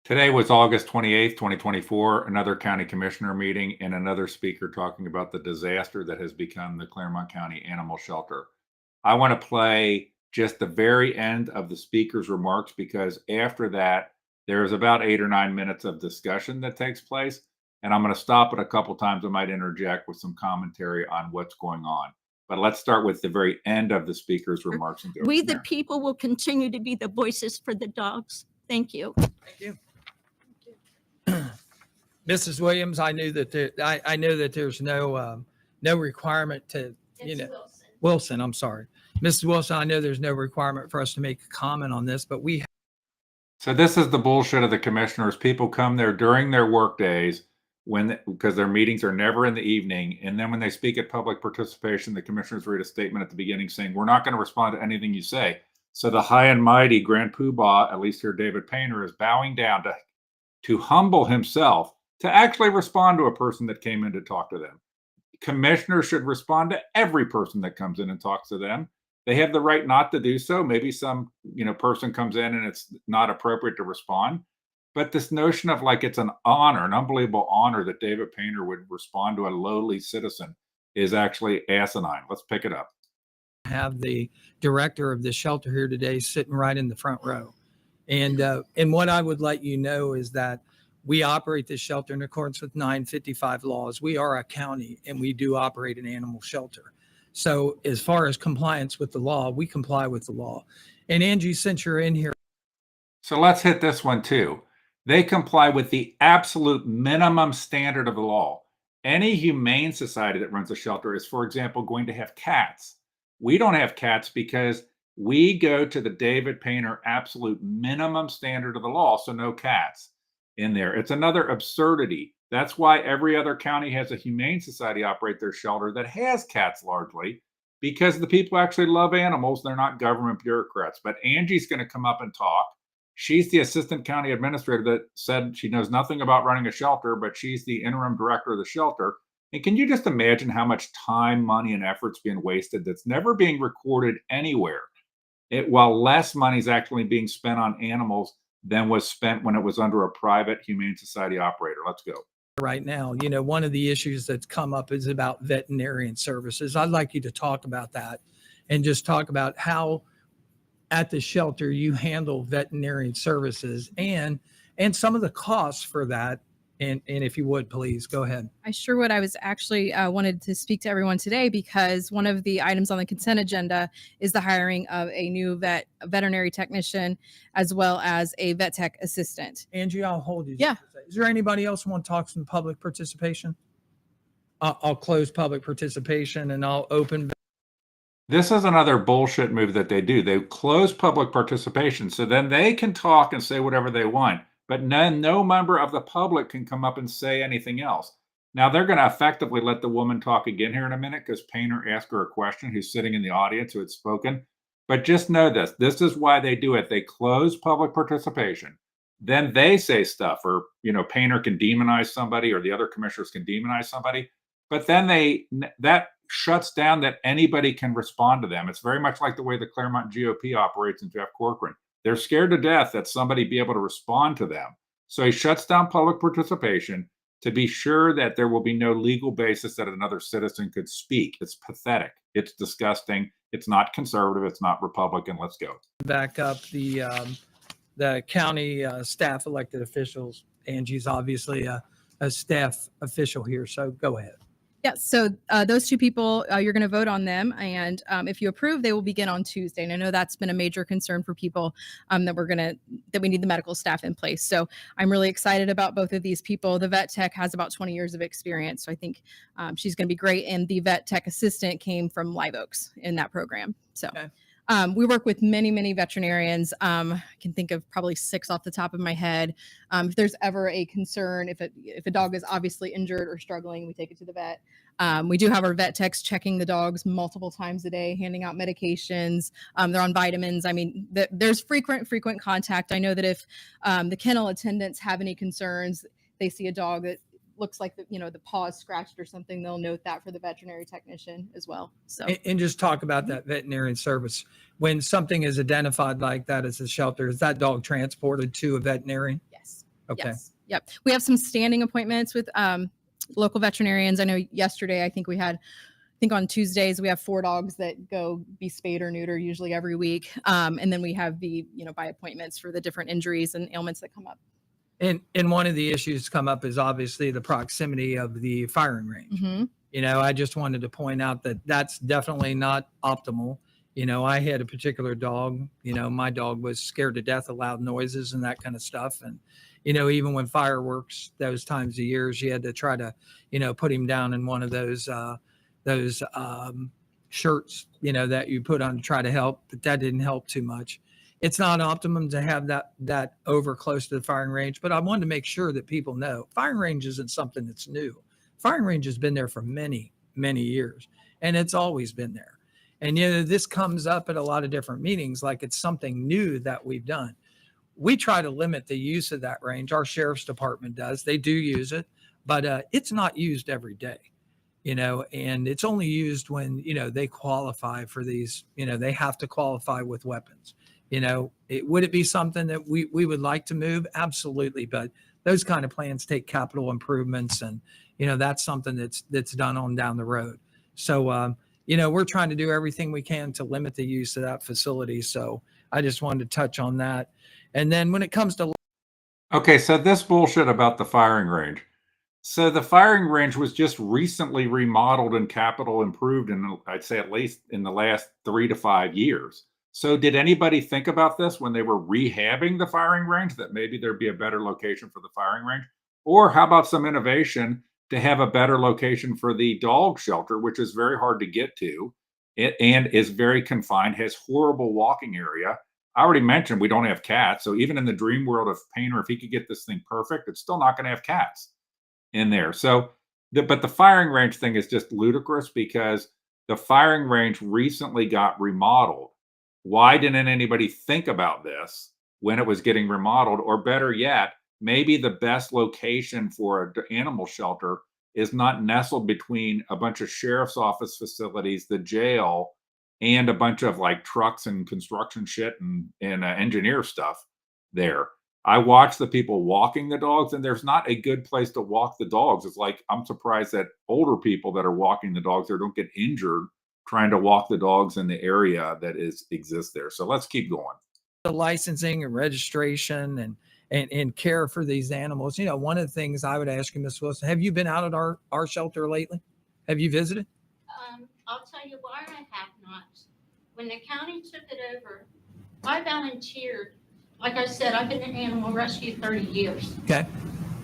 Today was August 28th, 2024, another county commissioner meeting and another speaker talking about the disaster that has become the Clermont County Animal Shelter. I want to play just the very end of the speaker's remarks because after that, there's about 8 or 9 minutes of discussion that takes place. And I'm going to stop it a couple times. I might interject with some commentary on what's going on. But let's start with the very end of the speaker's remarks. And go We, from the there. people, will continue to be the voices for the dogs. Thank you. Thank you. Mrs. Williams, I know that there's no requirement to, Wilson, I'm sorry. Mrs. Wilson, I know there's no requirement for us to make a comment on this, but we. So this is the bullshit of the commissioners. People come there during their work days because their meetings are never in the evening. And then when they speak at public participation, the commissioners read a statement at the beginning saying, we're not going to respond to anything you say. So the high and mighty Grand Poobah, at least here David Painter, is bowing down to humble himself to actually respond to a person that came in to talk to them. Commissioners should respond to every person that comes in and talks to them. They have the right not to do so. Maybe some, person comes in and it's not appropriate to respond. But this notion of like it's an honor, an unbelievable honor that David Painter would respond to a lowly citizen is actually asinine. Let's pick it up. Have the director of the shelter here today sitting right in the front row. And what I would let you know is that we operate this shelter in accordance with 955 laws. We are a county and we do operate an animal shelter. So as far as compliance with the law, we comply with the law. And Angie, since you're in here. So let's hit this one too. They comply with the absolute minimum standard of the law. Any humane society that runs a shelter is, for example, going to have cats. We don't have cats because we go to the David Painter absolute minimum standard of the law, so no cats in there. It's another absurdity. That's why every other county has a humane society operate their shelter that has cats largely, because the people actually love animals. They're not government bureaucrats. But Angie's going to come up and talk. She's the assistant county administrator that said she knows nothing about running a shelter, but she's the interim director of the shelter. And can you just imagine how much time, money, and effort's being wasted that's never being recorded anywhere? While less money is actually being spent on animals than was spent when it was under a private humane society operator. Let's go. Right now, one of the issues that's come up is about veterinarian services. I'd like you to talk about that and just talk about how at the shelter you handle veterinarian services and some of the costs for that. And if you would, please go ahead. I sure would. I was actually wanted to speak to everyone today because one of the items on the consent agenda is the hiring of a new veterinary technician as well as a vet tech assistant. Angie, I'll hold you. Yeah. Is there anybody else want to talk some public participation? I'll close public participation and I'll open. This is another bullshit move that they do. They close public participation so then they can talk and say whatever they want. But no member of the public can come up and say anything else. Now, they're going to effectively let the woman talk again here in a minute because Painter asked her a question who's sitting in the audience who had spoken. But just know this. This is why they do it. They close public participation. Then they say stuff or, Painter can demonize somebody or the other commissioners can demonize somebody. But then that shuts down that anybody can respond to them. It's very much like the way the Clermont GOP operates in Jeff Corcoran. They're scared to death that somebody be able to respond to them. So he shuts down public participation to be sure that there will be no legal basis that another citizen could speak. It's pathetic. It's disgusting. It's not conservative. It's not Republican. Let's go. Back up the county staff elected officials. Angie's obviously a staff official here, so go ahead. Yeah, so those two people, you're going to vote on them. And if you approve, they will begin on Tuesday. And I know that's been a major concern for people that we need the medical staff in place. So I'm really excited about both of these people. The vet tech has about 20 years of experience. So I think she's going to be great. And the vet tech assistant came from Live Oaks in that program. So. Okay. We work with many, many veterinarians. I can think of probably 6 off the top of my head. If there's ever a concern, if a dog is obviously injured or struggling, we take it to the vet. We do have our vet techs checking the dogs multiple times a day, handing out medications. They're on vitamins. I mean, there's frequent contact. I know that if the kennel attendants have any concerns, they see a dog that looks like the paw is scratched or something, they'll note that for the veterinary technician as well. So and just talk about that veterinarian service. When something is identified like that as a shelter, is that dog transported to a veterinarian? Yes. Okay. Yes. Yep. We have some standing appointments with local veterinarians. I know yesterday, I think on Tuesdays, we have 4 dogs that go be spayed or neutered usually every week. And then we have the, by appointments for the different injuries and ailments that come up. And one of the issues come up is obviously the proximity of the firing range. Mm-hmm. I just wanted to point out that that's definitely not optimal. I had a particular dog, my dog was scared to death of loud noises and that kind of stuff. And, even when fireworks, those times of years, you had to try to, put him down in one of those shirts, that you put on to try to help, but that didn't help too much. It's not optimum to have that over close to the firing range, but I wanted to make sure that people know firing range isn't something that's new. Firing range has been there for many, many years, and it's always been there. And, this comes up at a lot of different meetings, like it's something new that we've done. We try to limit the use of that range. Our sheriff's department does. They do use it, but it's not used every day, and it's only used when, they qualify for these, they have to qualify with weapons. Would it be something that we would like to move? Absolutely. But those kind of plans take capital improvements, and, that's something that's done on down the road. So, we're trying to do everything we can to limit the use of that facility. So I just wanted to touch on that. And then when it comes to Okay, so this bullshit about the firing range. So the firing range was just recently remodeled and capital improved in, I'd say, at least in the last 3 to 5 years. So did anybody think about this when they were rehabbing the firing range, that maybe there'd be a better location for the firing range? Or how about some innovation to have a better location for the dog shelter, which is very hard to get to and is very confined, has horrible walking area. I already mentioned we don't have cats. So even in the dream world of Painter, if he could get this thing perfect, it's still not going to have cats in there. So, but the firing range thing is just ludicrous because the firing range recently got remodeled. Why didn't anybody think about this when it was getting remodeled? Or better yet, maybe the best location for an animal shelter is not nestled between a bunch of sheriff's office facilities, the jail, and a bunch of like trucks and construction shit and engineer stuff there. I watch the people walking the dogs, and there's not a good place to walk the dogs. It's like, I'm surprised that older people that are walking the dogs there don't get injured trying to walk the dogs in the area that exists there. So let's keep going. the licensing and registration and care for these animals, one of the things I would ask you, Ms. Wilson, have you been out at our shelter lately? Have you visited? I'll tell you why I have not. When the county took it over, I volunteered. Like I said, I've been in animal rescue 30 years. Okay.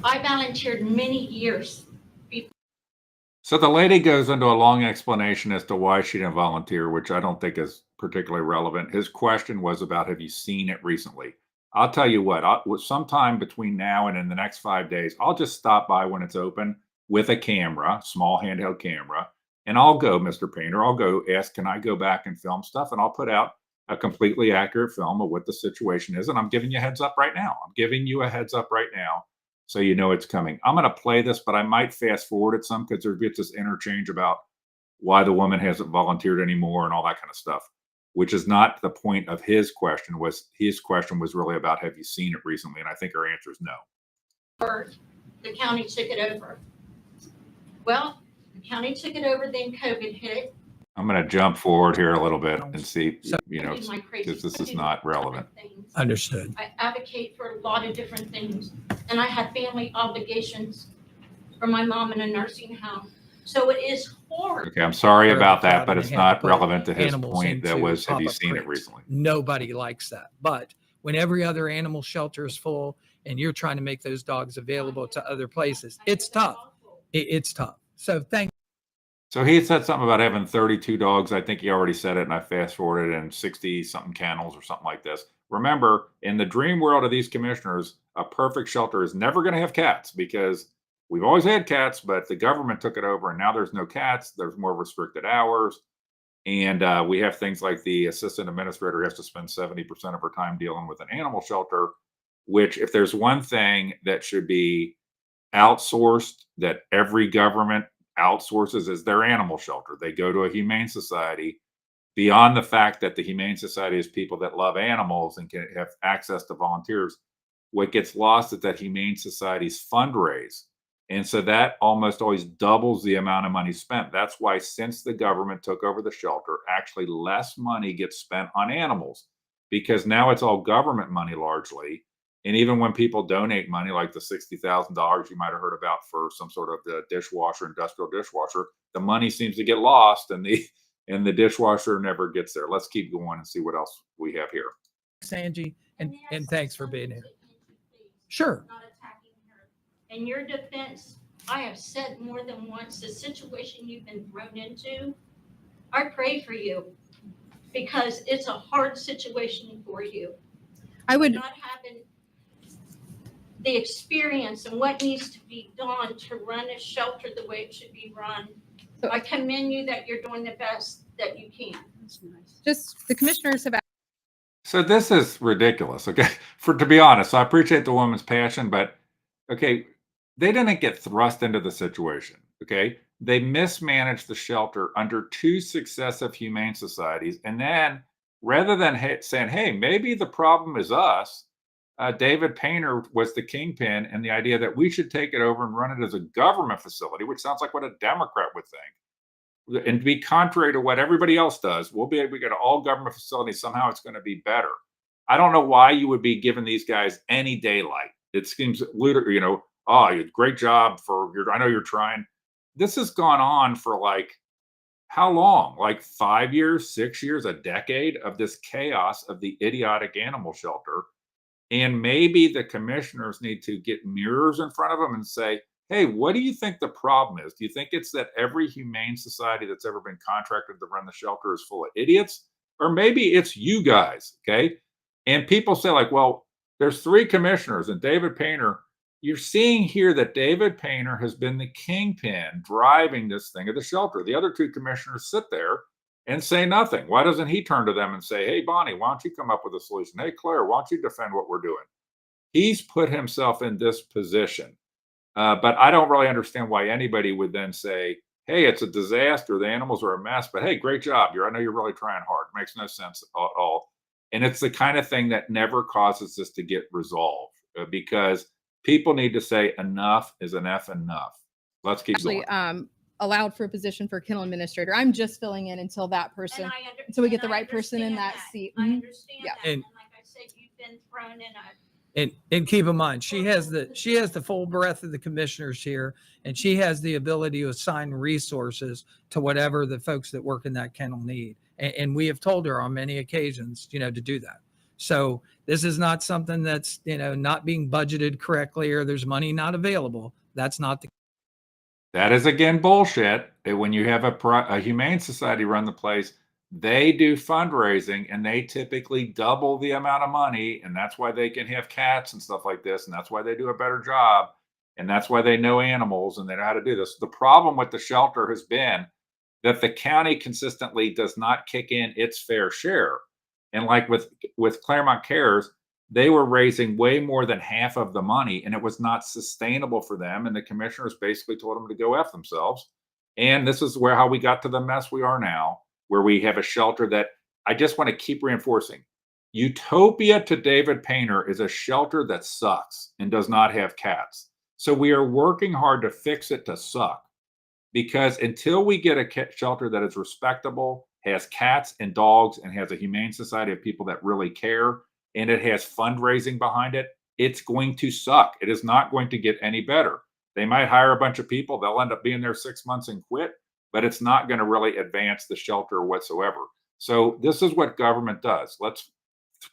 I volunteered many years. So the lady goes into a long explanation as to why she didn't volunteer, which I don't think is particularly relevant. His question was about, have you seen it recently? I'll tell you what, sometime between now and in the next 5 days, I'll just stop by when it's open with a camera, small handheld camera, and I'll go, Mr. Painter, I'll go ask, can I go back and film stuff? And I'll put out a completely accurate film of what the situation is. And I'm giving you a heads up right now. I'm giving you a heads up right now, so you know it's coming. I'm going to play this, but I might fast forward it some because there gets this interchange about why the woman hasn't volunteered anymore and all that kind of stuff, which is not the point of his question. His question was really about, have you seen it recently? And I think our answer is no. The county took it over. Well, the county took it over, then COVID hit. I'm going to jump forward here a little bit and see, So- because this is not relevant. Understood. I advocate for a lot of different things, and I have family obligations for my mom in a nursing home. So it is hard. Okay, I'm sorry Very about that, proud but and it's they had to not put relevant to his animals point. That into was, have you pop-up seen it crates. recently? Nobody likes that. But when every other animal shelter is full and you're trying to make those dogs available to other places, it's tough. It's tough. So thank So he said something about having 32 dogs. I think he already said it, and I fast forwarded and 60 something kennels or something like this. Remember, in the dream world of these commissioners, a perfect shelter is never going to have cats because we've always had cats, but the government took it over and now there's no cats. There's more restricted hours. And we have things like the assistant administrator has to spend 70% of her time dealing with an animal shelter, which if there's one thing that should be outsourced, that every government outsources, is their animal shelter. They go to a humane society. Beyond the fact that the humane society is people that love animals and can have access to volunteers, what gets lost is that Humane Societies fundraise. And so that almost always doubles the amount of money spent. That's why since the government took over the shelter, actually less money gets spent on animals because now it's all government money largely. And even when people donate money, like the $60,000 you might have heard about for some sort of the dishwasher, industrial dishwasher, the money seems to get lost and the dishwasher never gets there. Let's keep going and see what else we have here. Thanks, Angie, and may I say thanks for something being here. to Angie, please? Sure. Not attacking her. In your defense, I have said more than once the situation you've been thrown into, I pray for you because it's a hard situation for you. I would Not having the experience and what needs to be done to run a shelter the way it should be run. So- I commend you that you're doing the best that you can. just, the commissioners have So this is ridiculous. Okay. To be honest, I appreciate the woman's passion, but okay, they didn't get thrust into the situation. Okay. They mismanaged the shelter under 2 successive humane societies. And then rather than saying, hey, maybe the problem is us, David Painter was the kingpin and the idea that we should take it over and run it as a government facility, which sounds like what a Democrat would think. And to be contrary to what everybody else does, we'll be able to get all government facilities. Somehow it's going to be better. I don't know why you would be giving these guys any daylight. It seems ludicrous, oh, great job I know you're trying. This has gone on for like how long? Like 5 years, 6 years, a decade of this chaos of the idiotic animal shelter. And maybe the commissioners need to get mirrors in front of them and say, hey, what do you think the problem is? Do you think it's that every humane society that's ever been contracted to run the shelter is full of idiots? Or maybe it's you guys, okay? And people say like, well, there's 3 commissioners and David Painter. You're seeing here that David Painter has been the kingpin driving this thing at the shelter. The other 2 commissioners sit there and say nothing. Why doesn't he turn to them and say, hey, Bonnie, why don't you come up with a solution? Hey, Claire, why don't you defend what we're doing? He's put himself in this position. But I don't really understand why anybody would then say, hey, it's a disaster. The animals are a mess, but hey, great job. I know you're really trying hard. Makes no sense at all. And it's the kind of thing that never causes this to get resolved because people need to say enough is enough. Let's keep actually going. allowed for a position for kennel administrator. I'm just filling in until that person. Until we get the right person in that seat. I Mhm. understand Yeah. that. And like I said, you've been thrown in a And keep in mind, she has the full breadth of the commissioners here, and she has the ability to assign resources to whatever the folks that work in that kennel need. And we have told her on many occasions, to do that. So this is not something that's, not being budgeted correctly or there's money not available. That's not the That is again bullshit. When you have a humane society run the place, they do fundraising and they typically double the amount of money, and that's why they can have cats and stuff like this, and that's why they do a better job, and that's why they know animals and they know how to do this. The problem with the shelter has been that the county consistently does not kick in its fair share. And like with Clermont Cares, they were raising way more than half of the money and it was not sustainable for them. And the commissioners basically told them to go F themselves. And this is how we got to the mess we are now, where we have a shelter that I just want to keep reinforcing. Utopia to David Painter is a shelter that sucks and does not have cats. So we are working hard to fix it to suck. Because until we get a shelter that is respectable, has cats and dogs, and has a humane society of people that really care, and it has fundraising behind it, it's going to suck. It is not going to get any better. They might hire a bunch of people. They'll end up being there 6 months and quit, but it's not going to really advance the shelter whatsoever. So this is what government does. Let's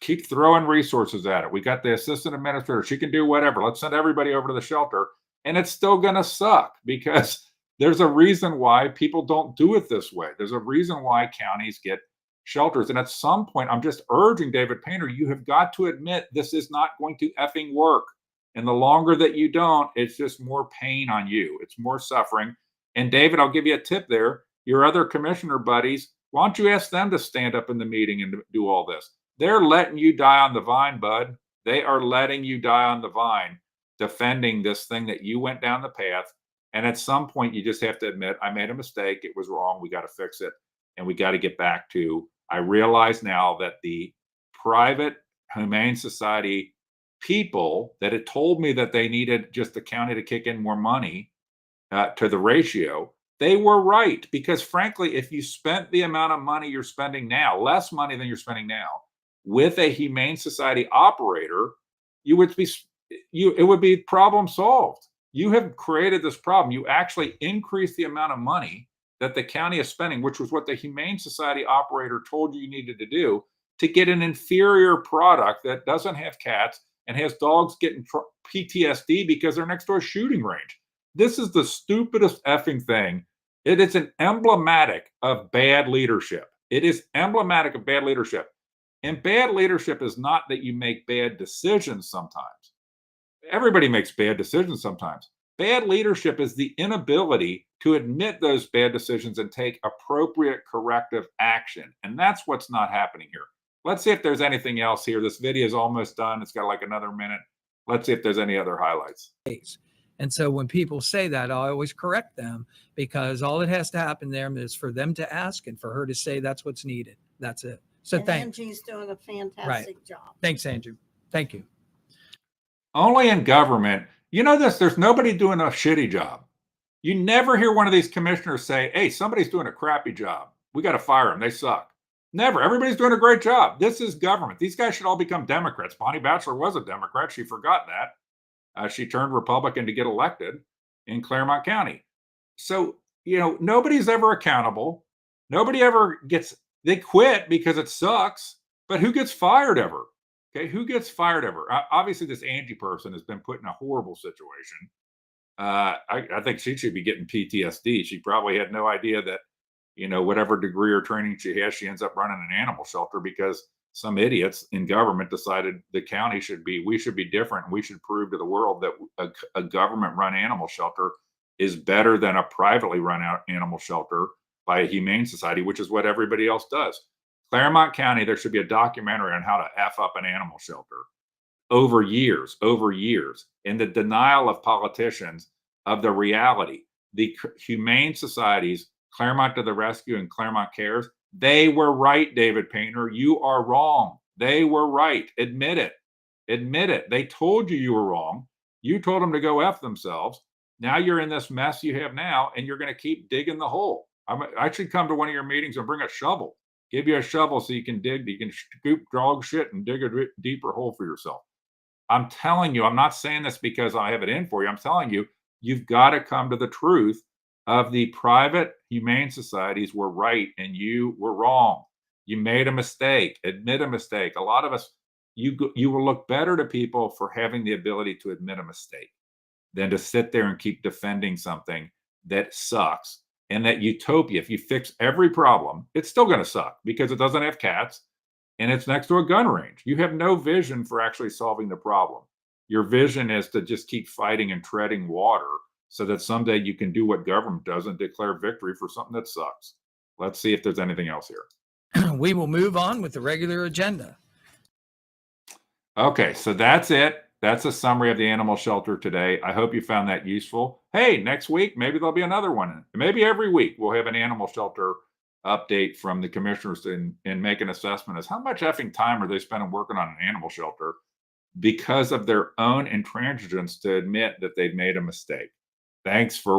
keep throwing resources at it. We got the assistant administrator. She can do whatever. Let's send everybody over to the shelter, and it's still going to suck because there's a reason why people don't do it this way. There's a reason why counties get shelters. And at some point, I'm just urging David Painter, you have got to admit this is not going to effing work. And the longer that you don't, it's just more pain on you. It's more suffering. And David, I'll give you a tip there. Your other commissioner buddies, why don't you ask them to stand up in the meeting and do all this? They're letting you die on the vine, bud. They are letting you die on the vine, defending this thing that you went down the path. And at some point, you just have to admit, I made a mistake. It was wrong. We got to fix it. And we got to get back to, I realize now that the private humane society people that had told me that they needed just the county to kick in more money to the ratio, they were right. Because frankly, if you spent the amount of money you're spending now, less money than you're spending now, with a Humane Society operator, it would be problem solved. You have created this problem. You actually increase the amount of money that the county is spending, which was what the Humane Society operator told you needed to do, to get an inferior product that doesn't have cats and has dogs getting PTSD because they're next to a shooting range. This is the stupidest effing thing. It is an emblematic of bad leadership. It is emblematic of bad leadership. And bad leadership is not that you make bad decisions sometimes. Everybody makes bad decisions sometimes. Bad leadership is the inability to admit those bad decisions and take appropriate corrective action. And that's what's not happening here. Let's see if there's anything else here. This video is almost done. It's got like another minute. Let's see if there's any other highlights. And so when people say that, I always correct them, because all that has to happen there is for them to ask and for her to say that's what's needed. That's it. So And thanks. Angie's doing a fantastic job. Thanks, Andrew. Thank you. Only in government, you know this, there's nobody doing a shitty job. You never hear one of these commissioners say, hey, somebody's doing a crappy job. We got to fire them. They suck. Never. Everybody's doing a great job. This is government. These guys should all become Democrats. Bonnie Batchelor was a Democrat. She forgot that. She turned Republican to get elected in Clermont County. So, you know, nobody's ever accountable. Nobody ever they quit because it sucks. But who gets fired ever? Okay, who gets fired ever? Obviously, this Angie person has been put in a horrible situation. I think she should be getting PTSD. She probably had no idea that, you know, whatever degree or training she has, she ends up running an animal shelter because some idiots in government decided we should be different. We should prove to the world that a government-run animal shelter is better than a privately run animal shelter by a humane society, which is what everybody else does. Clermont County, there should be a documentary on how to F up an animal shelter over years, and the denial of politicians of the reality. The humane societies, Clermont to the Rescue and Clermont Cares, they were right, David Painter. You are wrong. They were right. Admit it. Admit it. They told you were wrong. You told them to go F themselves. Now you're in this mess you have now, and you're going to keep digging the hole. I should come to one of your meetings and bring a shovel. Give you a shovel so you can dig. You can scoop dog shit and dig a deeper hole for yourself. I'm telling you, I'm not saying this because I have it in for you. I'm telling you, you've got to come to the truth of the private humane societies were right and you were wrong. You made a mistake. Admit a mistake. A lot of us, you will look better to people for having the ability to admit a mistake than to sit there and keep defending something that sucks. And that utopia, if you fix every problem, it's still going to suck because it doesn't have cats and it's next to a gun range. You have no vision for actually solving the problem. Your vision is to just keep fighting and treading water so that someday you can do what government does and declare victory for something that sucks. Let's see if there's anything else here. We will move on with the regular agenda. Okay, so that's it. That's a summary of the animal shelter today. I hope you found that useful. Hey, next week, maybe there'll be another one. Maybe every week we'll have an animal shelter update from the commissioners and make an assessment as how much effing time are they spending working on an animal shelter because of their own intransigence to admit that they've made a mistake. Thanks for